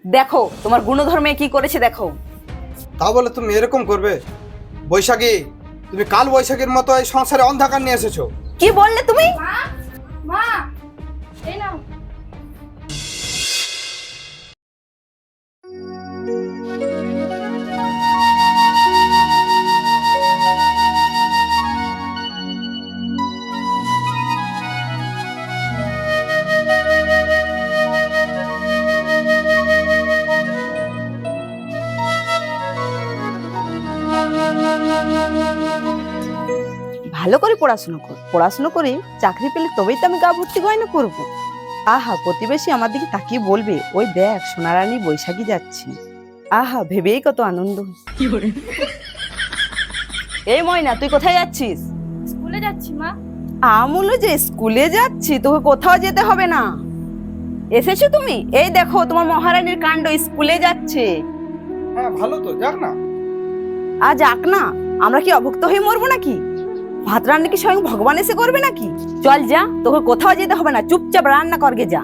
দেখো তোমার গুণধর্মে কি করেছে দেখো। তা বলে তুমি এরকম করবে? বৈশাখী, তুমি কাল বৈশাখীর মতো এই সংসারে অন্ধকার নিয়ে এসেছো। কি বললে তুমি? মা, মা, এই নাও। ভালো করে পড়াশোনা কর, পড়াশোনা করে চাকরি পেলে তবেই তো আমি গা ভর্তি গয়না করবো। আহা, প্রতিবেশী আমার দিকে তাকিয়ে বলবে ওই দেখ সোনারানী বৈশাখী যাচ্ছি। আহা, ভেবেই কত আনন্দ। এই ময়না, তুই কোথায় যাচ্ছিস? স্কুলে যাচ্ছি মা। আমুলো যে স্কুলে যাচ্ছি, তোকে কোথাও যেতে হবে না। এসেছো তুমি? এই দেখো তোমার মহারানীর কাণ্ড, স্কুলে যাচ্ছে। হ্যাঁ ভালো তো, যাক না। আজ যাক না, আমরা কি অভুক্ত হয়ে মরবো নাকি? ভাত রান্না কি স্বয়ং ভগবান এসে করবে নাকি? চল যা, তোকে কোথাও যেতে হবে না, চুপচাপ রান্না করগে যা।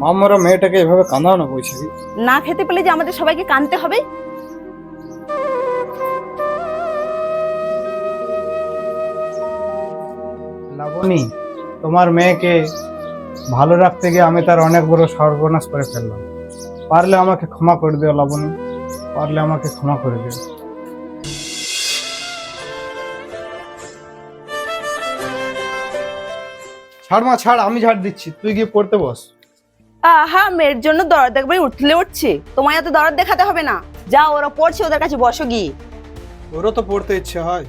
মামারা মেয়েটাকে এভাবে কাঁদাও না বৈশাখী। না খেতে পেলে যে আমাদের সবাইকে কাঁদতে হবে। লাবণী, তোমার মেয়েকে ভালো রাখতে গিয়ে আমি তার অনেক বড় সর্বনাশ করে ফেললাম। পারলে আমাকে ক্ষমা করে দিও লাবণী, পারলে আমাকে ক্ষমা করে দিও। ছাড় মা ছাড়, আমি ঝাড় দিচ্ছি, তুই গিয়ে পড়তে বস। আহা, মেয়ের জন্য দরদ একবার উঠলে উঠছে, তোমায় এত দরদ দেখাতে হবে না। যা, ওরা পড়ছে, ওদের কাছে বসো গিয়ে। ওরও তো পড়তে ইচ্ছে হয়।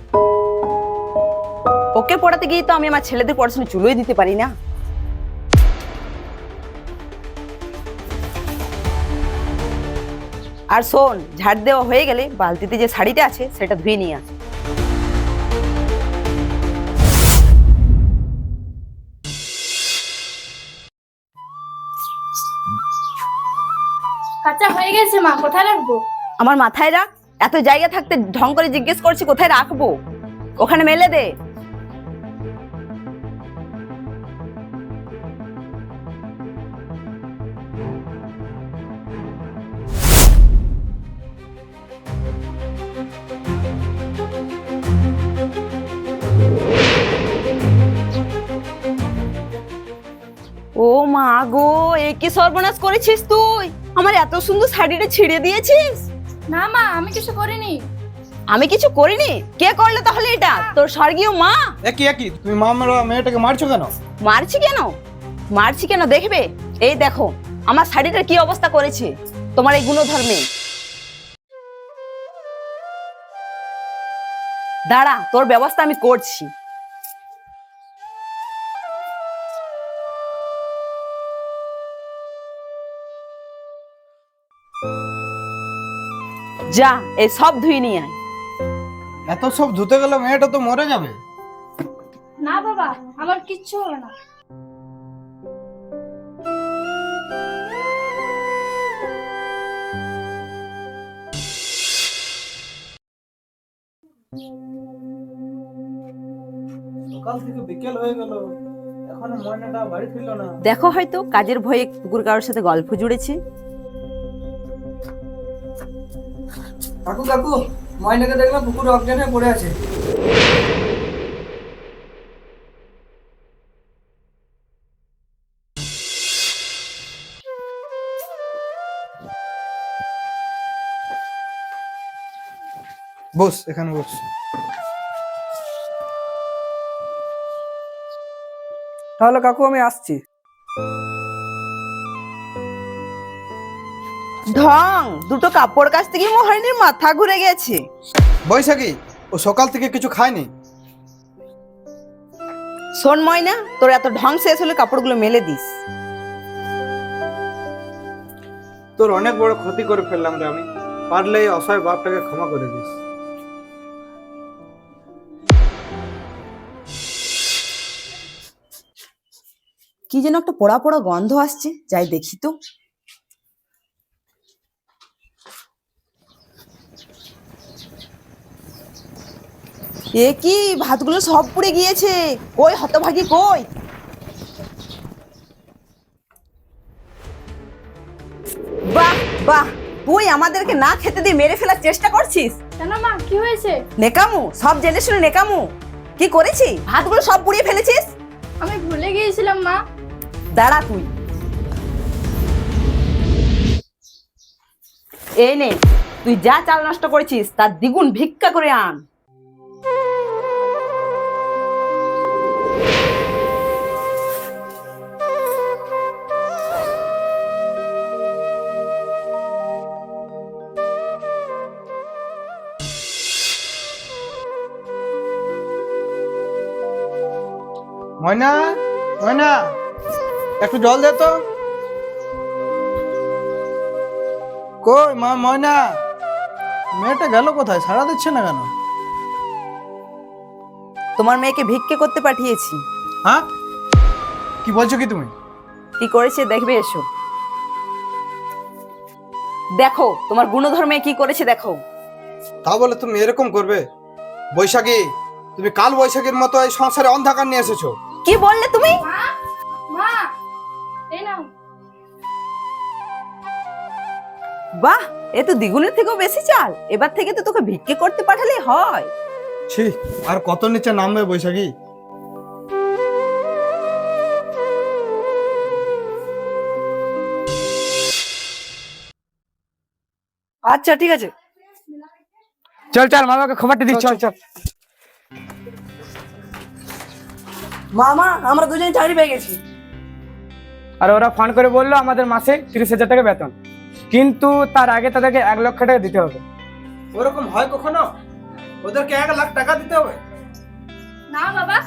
ওকে পড়াতে গিয়ে তো আমি আমার ছেলেদের পড়াশোনা চুলোই দিতে পারি না। আর শোন, ঝাড় দেওয়া হয়ে গেলে বালতিতে যে শাড়িটা আছে সেটা ধুয়ে নিয়ে আস। কাঁচা হয়ে গেছে মা, কোথায় রাখবো? আমার মাথায় রাখ। এত জায়গা থাকতে ঢং করে জিজ্ঞেস করছি কোথায় রাখবো, ওখানে মেলে দে। ও মা গো, এ কি সর্বনাশ করেছিস তুই? আমার এত সুন্দর শাড়িটা ছিঁড়ে দিয়েছিস। না মা, আমি কিছু করিনি। আমি কিছু করিনি? কে করলে তাহলে এটা? তোর স্বর্গীয় মা। একই একই, তুমি মামারা মেয়েটাকে মারছো কেন? মারছি কেন? মারছি কেন দেখবে? এই দেখো আমার শাড়িটার কি অবস্থা করেছে তোমার এই গুণধর্মে। দাঁড়া, তোর ব্যবস্থা আমি করছি। যা, এই সব ধুয়ে নিয়ে আয়। এত সব ধুতে গেলে মেয়েটা তো মরে যাবে। না বাবা, আমার কিচ্ছু হবে না। সকাল থেকে বিকেল হয়ে গেল, এখনো ময়নাটা বাড়ি ফিরলো না। দেখো, হয়তো কাজের ভয়ে কুকুর কারোর সাথে গল্প জুড়েছে। কাকু কাকু, ময়নাকে দেখলাম পুকুরে অজ্ঞান হয়ে পড়ে আছে। বস এখানে বস। তাহলে কাকু আমি আসছি। ঢং, দুটো কাপড় কাচতে গিয়ে মহারানীর মাথা ঘুরে গেছে। বৈশাখী, ও সকাল থেকে কিছু খায়নি। শোন ময়না, তোর এত ঢং শেষ হলে কাপড়গুলো মেলে দিস। তোর অনেক বড় ক্ষতি করে ফেললাম রে আমি, পারলে এই অসহায় বাপটাকে ক্ষমা করে দিস। কি যেন একটা পোড়া পোড়া গন্ধ আসছে, যাই দেখি তো। এ কি, ভাতগুলো সব পুড়ে গিয়েছে। কই হতভাগী কই? বাহ, তুই আমাদেরকে না খেতে দিয়ে মেরে ফেলার চেষ্টা করছিস। কেন মা, কি হয়েছে? নেকামু, সব জেনে শুনে নেকামু। কি করেছি? ভাতগুলো সব পুড়িয়ে ফেলেছিস। আমি ভুলে গিয়েছিলাম মা। দাঁড়া তুই। এই নে, তুই যা চাল নষ্ট করেছিস তার দ্বিগুণ ভিক্ষা করে আন। ময়না, ময়না, একটু জল দে তো। কই মা ময়না, মেয়েটা গেল কোথায়? সাড়া দিচ্ছে না কেন? তোমার মেয়েকে ভিক্ষে করতে পাঠিয়েছি। হ্যাঁ, কি বলছো কি তুমি? কি করেছে দেখবে, এসো। দেখো তোমার গুণধর্মে কি করেছে দেখো। তা বলে তুমি এরকম করবে? বৈশাখী, তুমি কাল বৈশাখীর মতো এই সংসারে অন্ধকার নিয়ে এসেছো। কি বললে তুমি? মা, মা, এই নাও। বাহ, এ তো দ্বিগুণের থেকেও বেশি চাল। এবার থেকে তো তোকে ভিক্ষে করতে পাঠালেই হয়। ছি, আর কত নিচে নামবে বৈশাখী? আচ্ছা ঠিক আছে, চল চল, মামাকে খবরটা দিই, চল চল। মামা আমরা দুজনে চাকরি পেয়ে গেছি। আর ওরা ফোন করে বললো আমাদের মাসে 30,000 টাকা বেতন, কিন্তু তার আগে তাদেরকে 1 লক্ষ টাকা দিতে হবে। ওরকম হয় কখনো? ওদেরকে 1 লাখ টাকা দিতে হবে? না বাবা,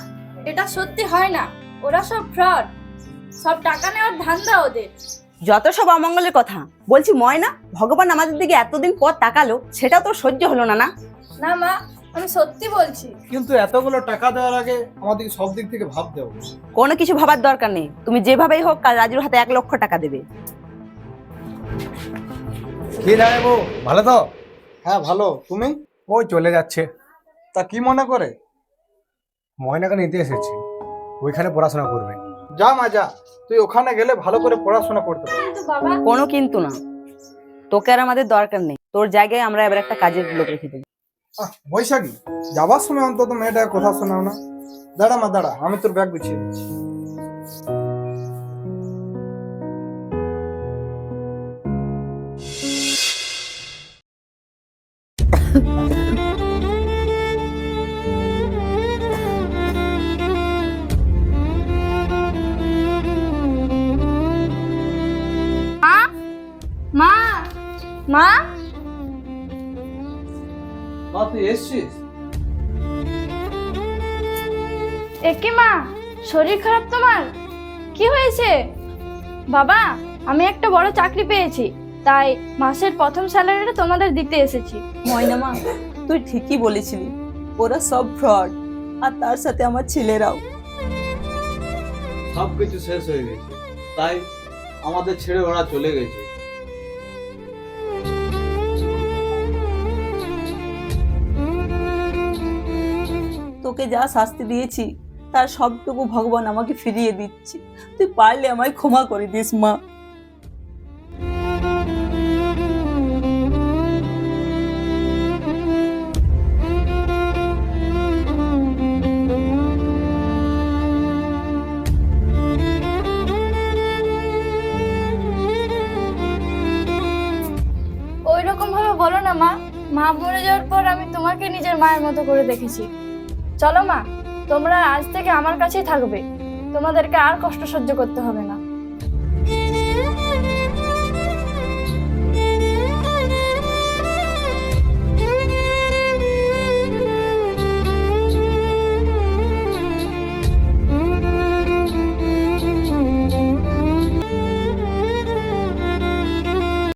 এটা সত্যি হয় না। ওরা সব ফ্রড, সব টাকা নেওয়ার ধান্দা ওদের। যত সব অমঙ্গলের কথা বলছি ময়না, ভগবান আমাদের দিকে এতদিন পর তাকালো, সেটাও তো সহ্য হলো না। না না মা, আমি সত্যি বলছি। কিন্তু এতগুলো টাকা দেওয়ার আগে আমাদের সব দিক থেকে ভাবতে হবে। কোনো কিছু ভাবার দরকার নেই, তুমি যেভাবেই হোক কাল রাজুর হাতে 1 লক্ষ টাকা দেবে। কি রে বউ, ভালো তো? হ্যাঁ ভালো, তুমি? ওই চলে যাচ্ছে। তা কি মনে করে? ময়নাকে নিতে এসেছি, ওইখানে পড়াশোনা করবে। যা মা যা, তুই ওখানে গেলে ভালো করে পড়াশোনা করতে পারবি। কিন্তু বাবা, কোনো কিন্তু না, তোকে আর আমাদের দরকার নেই। তোর জায়গায় আমরা এবার একটা কাজের লোক রেখে দেবো। বৈশাখী, যাবার সময় অন্তত মেয়েটার কথা শোনাও না। দাঁড়া মা দাঁড়া, আমি তোর ব্যাগ গুছিয়ে দিচ্ছি। মা, মা, মা, মা তুই এসছিস? একে মা, শরীর খারাপ তোমার? কি হয়েছে? বাবা, আমি একটা বড় চাকরি পেয়েছি, তাই মাসের প্রথম স্যালারিটা তোমাদের দিতে এসেছি। ময়না মা, তুই ঠিকই বলেছিলি, ওরা সব ফ্রড, আর তার সাথে আমার ছেলেরাও। সবকিছু শেষ হয়ে গেছে, তাই আমাদের ছেড়ে ওরা চলে গেছে। তোকে যা শাস্তি দিয়েছি তার সবটুকু ভগবান আমাকে ফিরিয়ে দিচ্ছে। তুই পারলে আমায় ক্ষমা করে দিস মা। ওই রকম ভাবে বলো না মা। মা মরে যাওয়ার পর আমি তোমাকে নিজের মায়ের মতো করে দেখেছি। চলো মা, তোমরা আজ থেকে আমার কাছেই থাকবে, তোমাদেরকে আর কষ্ট সহ্য করতে হবে না।